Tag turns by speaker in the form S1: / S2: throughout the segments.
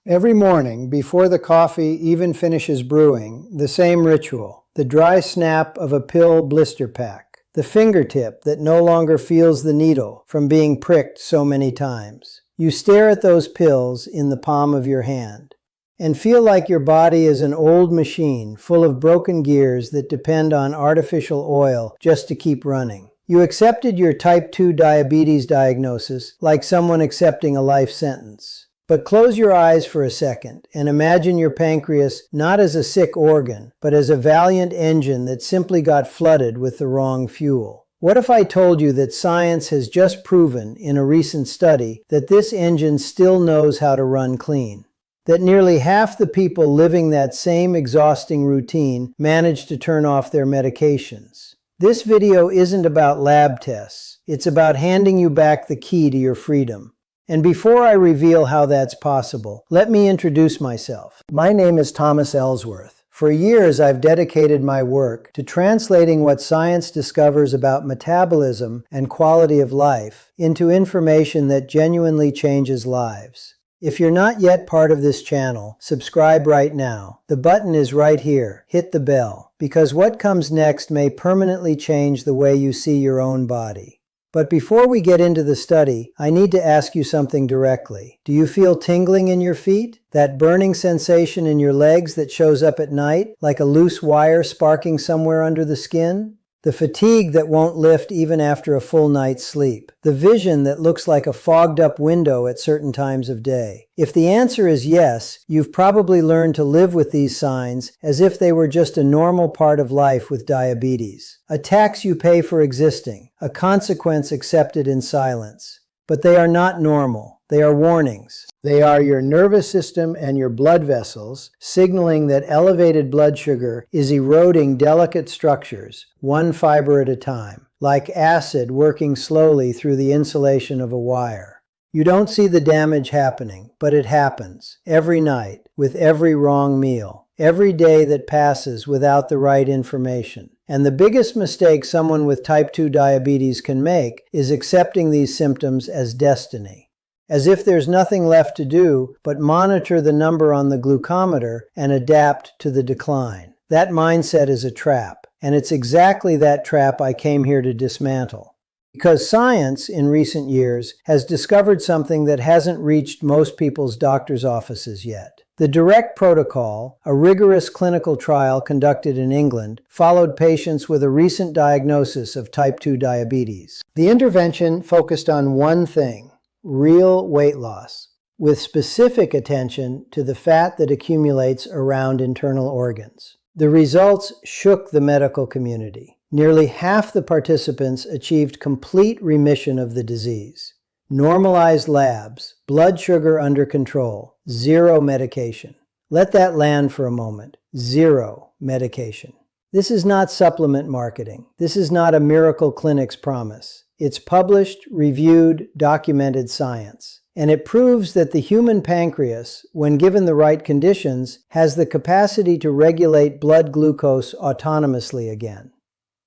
S1: Every morning, before the coffee even finishes brewing, the same ritual, the dry snap of a pill blister pack, the fingertip that no longer feels the needle from being pricked so many times. You stare at those pills in the palm of your hand and feel like your body is an old machine full of broken gears that depend on artificial oil just to keep running. You accepted your type 2 diabetes diagnosis like someone accepting a life sentence. But close your eyes for a second and imagine your pancreas not as a sick organ, but as a valiant engine that simply got flooded with the wrong fuel. What if I told you that science has just proven in a recent study that this engine still knows how to run clean? That nearly half the people living that same exhausting routine manage to turn off their medications. This video isn't about lab tests. It's about handing you back the key to your freedom. And before I reveal how that's possible, let me introduce myself. My name is Thomas Ellsworth. For years, I've dedicated my work to translating what science discovers about metabolism and quality of life into information that genuinely changes lives. If you're not yet part of this channel, subscribe right now. The button is right here. Hit the bell, because what comes next may permanently change the way you see your own body. But before we get into the study, I need to ask you something directly. Do you feel tingling in your feet? That burning sensation in your legs that shows up at night, like a loose wire sparking somewhere under the skin? The fatigue that won't lift even after a full night's sleep. The vision that looks like a fogged-up window at certain times of day. If the answer is yes, you've probably learned to live with these signs as if they were just a normal part of life with diabetes. A tax you pay for existing, a consequence accepted in silence. But they are not normal. They are warnings. They are your nervous system and your blood vessels signaling that elevated blood sugar is eroding delicate structures, one fiber at a time, like acid working slowly through the insulation of a wire. You don't see the damage happening, but it happens every night, with every wrong meal, every day that passes without the right information. And the biggest mistake someone with type 2 diabetes can make is accepting these symptoms as destiny. As if there's nothing left to do but monitor the number on the glucometer and adapt to the decline. That mindset is a trap, and it's exactly that trap I came here to dismantle. Because science, in recent years, has discovered something that hasn't reached most people's doctor's offices yet. The DIRECT protocol, a rigorous clinical trial conducted in England, followed patients with a recent diagnosis of type 2 diabetes. The intervention focused on one thing: real weight loss, with specific attention to the fat that accumulates around internal organs. The results shook the medical community. Nearly half the participants achieved complete remission of the disease. Normalized labs, blood sugar under control, zero medication. Let that land for a moment. Zero medication. This is not supplement marketing. This is not a miracle clinic's promise. It's published, reviewed, documented science. And it proves that the human pancreas, when given the right conditions, has the capacity to regulate blood glucose autonomously again.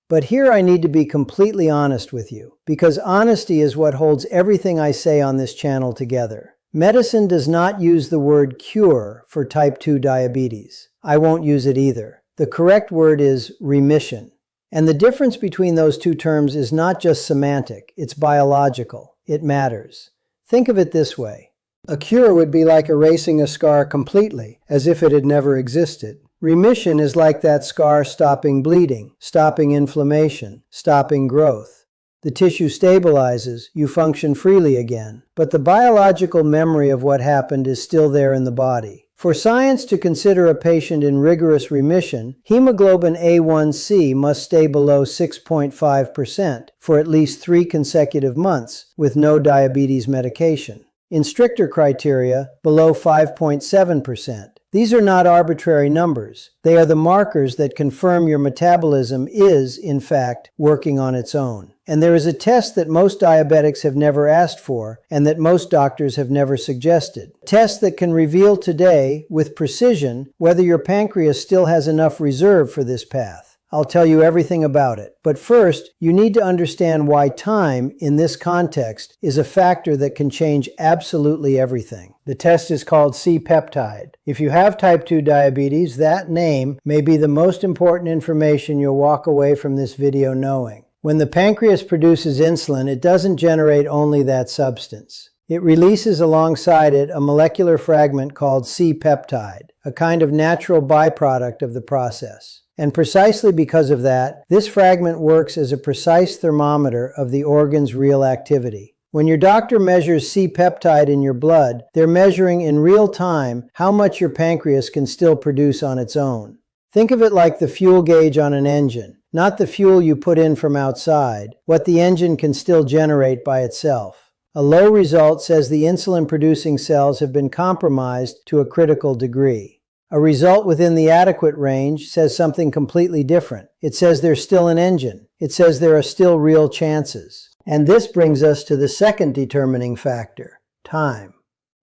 S1: But here I need to be completely honest with you, because honesty is what holds everything I say on this channel together. Medicine does not use the word cure for type 2 diabetes. I won't use it either. The correct word is remission. And the difference between those two terms is not just semantic, it's biological. It matters. Think of it this way. A cure would be like erasing a scar completely, as if it had never existed. Remission is like that scar stopping bleeding, stopping inflammation, stopping growth. The tissue stabilizes, you function freely again. But the biological memory of what happened is still there in the body. For science to consider a patient in rigorous remission, hemoglobin A1C must stay below 6.5% for at least 3 consecutive months with no diabetes medication. In stricter criteria, below 5.7%. These are not arbitrary numbers. They are the markers that confirm your metabolism is, in fact, working on its own. And there is a test that most diabetics have never asked for and that most doctors have never suggested. A test that can reveal today, with precision, whether your pancreas still has enough reserve for this path. I'll tell you everything about it. But first, you need to understand why time, in this context, is a factor that can change absolutely everything. The test is called C-Peptide. If you have type 2 diabetes, that name may be the most important information you'll walk away from this video knowing. When the pancreas produces insulin, it doesn't generate only that substance. It releases alongside it a molecular fragment called C-Peptide, a kind of natural byproduct of the process. And precisely because of that, this fragment works as a precise thermometer of the organ's real activity. When your doctor measures C-peptide in your blood, they're measuring in real time how much your pancreas can still produce on its own. Think of it like the fuel gauge on an engine, not the fuel you put in from outside, what the engine can still generate by itself. A low result says the insulin-producing cells have been compromised to a critical degree. A result within the adequate range says something completely different. It says there's still an engine. It says there are still real chances. And this brings us to the second determining factor, time.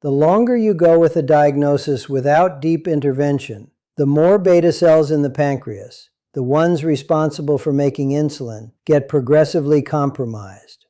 S1: The longer you go with a diagnosis without deep intervention, the more beta cells in the pancreas, the ones responsible for making insulin, get progressively compromised.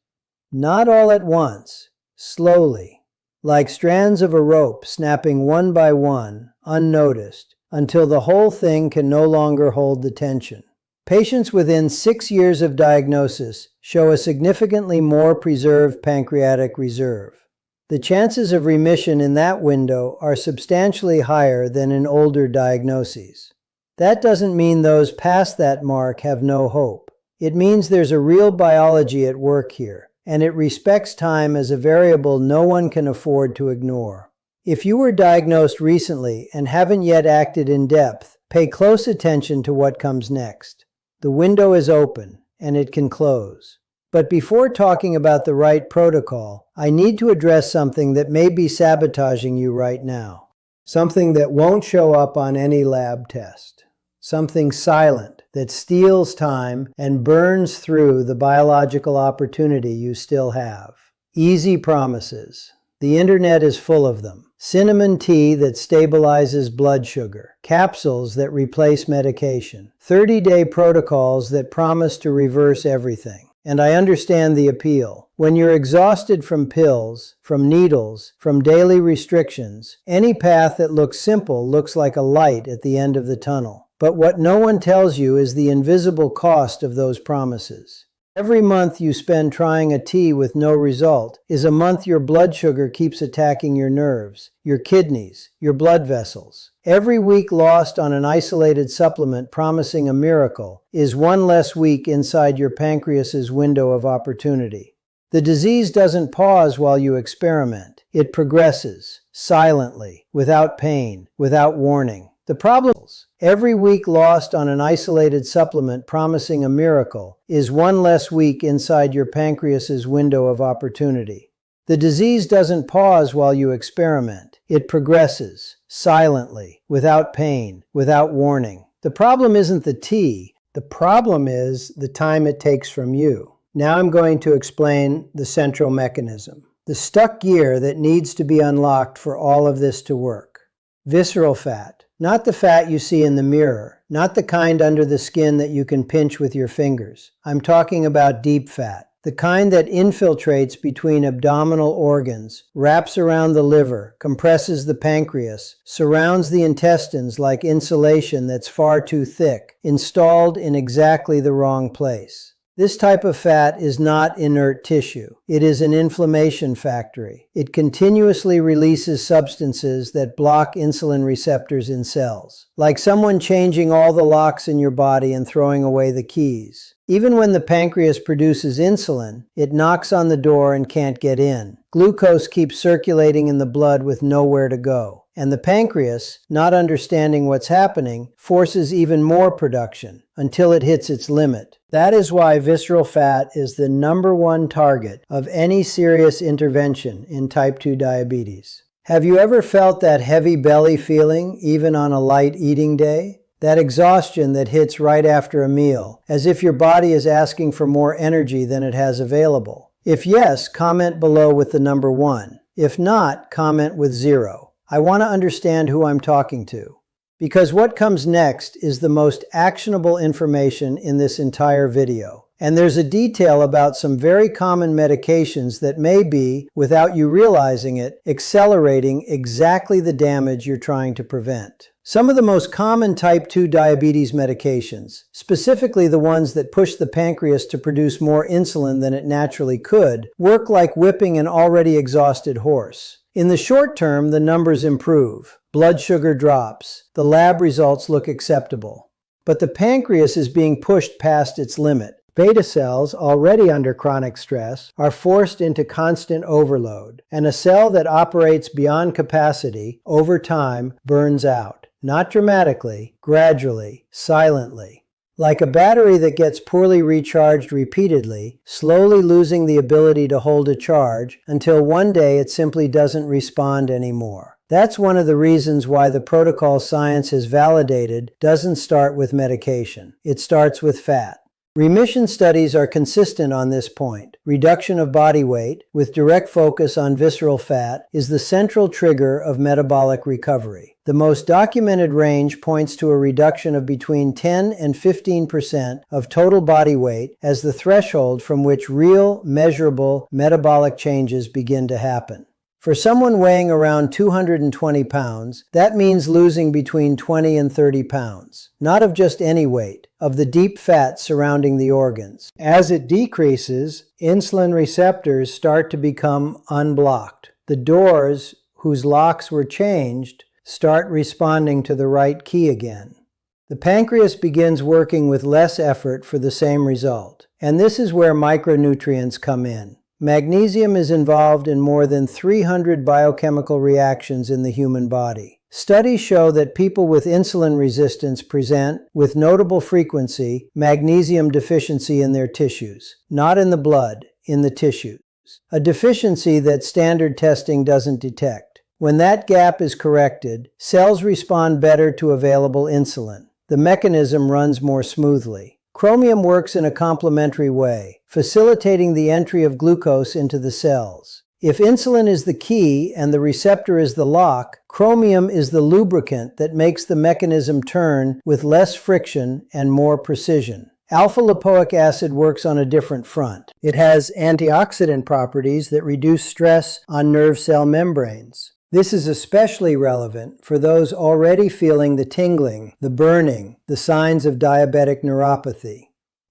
S1: Not all at once, slowly, like strands of a rope snapping one by one, unnoticed, until the whole thing can no longer hold the tension. Patients within 6 years of diagnosis show a significantly more preserved pancreatic reserve. The chances of remission in that window are substantially higher than in older diagnoses. That doesn't mean those past that mark have no hope. It means there's a real biology at work here, and it respects time as a variable no one can afford to ignore. If you were diagnosed recently and haven't yet acted in depth, pay close attention to what comes next. The window is open, and it can close. But before talking about the right protocol, I need to address something that may be sabotaging you right now. Something that won't show up on any lab test. Something silent that steals time and burns through the biological opportunity you still have. Easy promises. The internet is full of them. Cinnamon tea that stabilizes blood sugar. Capsules that replace medication. 30-day protocols that promise to reverse everything. And I understand the appeal. When you're exhausted from pills, from needles, from daily restrictions, any path that looks simple looks like a light at the end of the tunnel. But what no one tells you is the invisible cost of those promises. Every month you spend trying a tea with no result is a month your blood sugar keeps attacking your nerves, your kidneys, your blood vessels. Every week lost on an isolated supplement promising a miracle is one less week inside your pancreas's window of opportunity. The disease doesn't pause while you experiment. It progresses, silently, without pain, without warning. The problem is, every week lost on an isolated supplement promising a miracle is one less week inside your pancreas's window of opportunity. The disease doesn't pause while you experiment. It progresses, silently, without pain, without warning. The problem isn't the tea. The problem is the time it takes from you. Now I'm going to explain the central mechanism, the stuck gear that needs to be unlocked for all of this to work. Visceral fat. Not the fat you see in the mirror, not the kind under the skin that you can pinch with your fingers. I'm talking about deep fat, the kind that infiltrates between abdominal organs, wraps around the liver, compresses the pancreas, surrounds the intestines like insulation that's far too thick, installed in exactly the wrong place. This type of fat is not inert tissue. It is an inflammation factory. It continuously releases substances that block insulin receptors in cells, like someone changing all the locks in your body and throwing away the keys. Even when the pancreas produces insulin, it knocks on the door and can't get in. Glucose keeps circulating in the blood with nowhere to go. And the pancreas, not understanding what's happening, forces even more production until it hits its limit. That is why visceral fat is the #1 target of any serious intervention in type 2 diabetes. Have you ever felt that heavy belly feeling even on a light eating day? That exhaustion that hits right after a meal, as if your body is asking for more energy than it has available? If yes, comment below with the number 1. If not, comment with 0. I want to understand who I'm talking to. Because what comes next is the most actionable information in this entire video. And there's a detail about some very common medications that may be, without you realizing it, accelerating exactly the damage you're trying to prevent. Some of the most common type 2 diabetes medications, specifically the ones that push the pancreas to produce more insulin than it naturally could, work like whipping an already exhausted horse. In the short term, the numbers improve. Blood sugar drops. The lab results look acceptable. But the pancreas is being pushed past its limit. Beta cells, already under chronic stress, are forced into constant overload, and a cell that operates beyond capacity, over time, burns out. Not dramatically, gradually, silently. Like a battery that gets poorly recharged repeatedly, slowly losing the ability to hold a charge until one day it simply doesn't respond anymore. That's one of the reasons why the protocol science has validated doesn't start with medication. It starts with fat. Remission studies are consistent on this point. Reduction of body weight, with direct focus on visceral fat, is the central trigger of metabolic recovery. The most documented range points to a reduction of between 10 and 15% of total body weight as the threshold from which real, measurable metabolic changes begin to happen. For someone weighing around 220 pounds, that means losing between 20 and 30 pounds. Not of just any weight, of the deep fat surrounding the organs. As it decreases, insulin receptors start to become unblocked. The doors, whose locks were changed, start responding to the right key again. The pancreas begins working with less effort for the same result. And this is where micronutrients come in. Magnesium is involved in more than 300 biochemical reactions in the human body. Studies show that people with insulin resistance present, with notable frequency, magnesium deficiency in their tissues. Not in the blood, in the tissues. A deficiency that standard testing doesn't detect. When that gap is corrected, cells respond better to available insulin. The mechanism runs more smoothly. Chromium works in a complementary way, facilitating the entry of glucose into the cells. If insulin is the key and the receptor is the lock, chromium is the lubricant that makes the mechanism turn with less friction and more precision. Alpha-lipoic acid works on a different front. It has antioxidant properties that reduce stress on nerve cell membranes. This is especially relevant for those already feeling the tingling, the burning, the signs of diabetic neuropathy.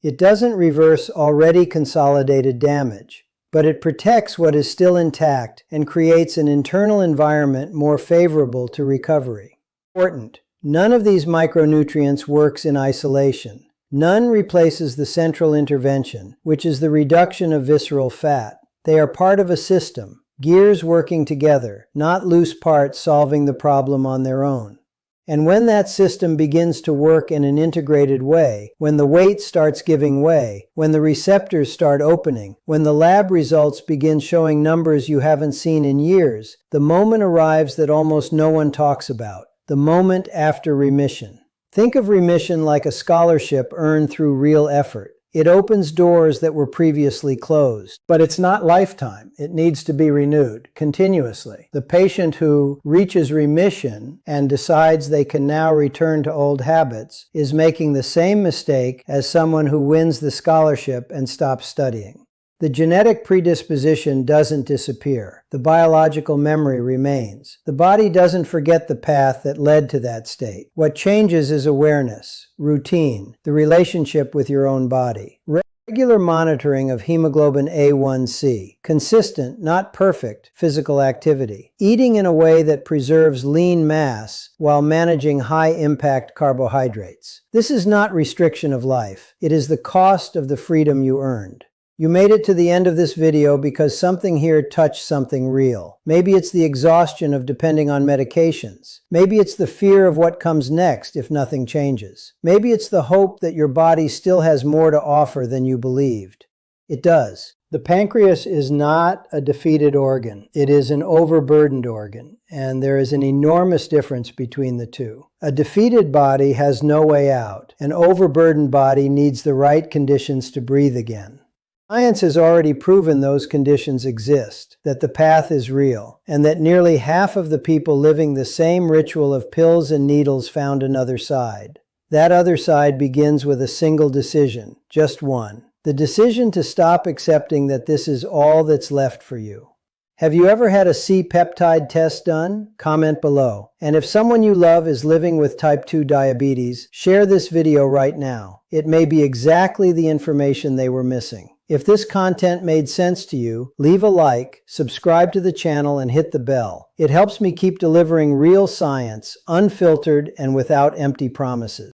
S1: It doesn't reverse already consolidated damage, but it protects what is still intact and creates an internal environment more favorable to recovery. Important: none of these micronutrients works in isolation. None replaces the central intervention, which is the reduction of visceral fat. They are part of a system. Gears working together, not loose parts solving the problem on their own. And when that system begins to work in an integrated way, when the weight starts giving way, when the receptors start opening, when the lab results begin showing numbers you haven't seen in years, the moment arrives that almost no one talks about, the moment after remission. Think of remission like a scholarship earned through real effort. It opens doors that were previously closed. But it's not lifetime. It needs to be renewed continuously. The patient who reaches remission and decides they can now return to old habits is making the same mistake as someone who wins the scholarship and stops studying. The genetic predisposition doesn't disappear. The biological memory remains. The body doesn't forget the path that led to that state. What changes is awareness, routine, the relationship with your own body. Regular monitoring of hemoglobin A1C, consistent, not perfect, physical activity. Eating in a way that preserves lean mass while managing high-impact carbohydrates. This is not restriction of life. It is the cost of the freedom you earned. You made it to the end of this video because something here touched something real. Maybe it's the exhaustion of depending on medications. Maybe it's the fear of what comes next if nothing changes. Maybe it's the hope that your body still has more to offer than you believed. It does. The pancreas is not a defeated organ. It is an overburdened organ, and there is an enormous difference between the two. A defeated body has no way out. An overburdened body needs the right conditions to breathe again. Science has already proven those conditions exist, that the path is real, and that nearly half of the people living the same ritual of pills and needles found another side. That other side begins with a single decision, just one. The decision to stop accepting that this is all that's left for you. Have you ever had a C-Peptide test done? Comment below. And if someone you love is living with type 2 diabetes, share this video right now. It may be exactly the information they were missing. If this content made sense to you, leave a like, subscribe to the channel, and hit the bell. It helps me keep delivering real science, unfiltered and without empty promises.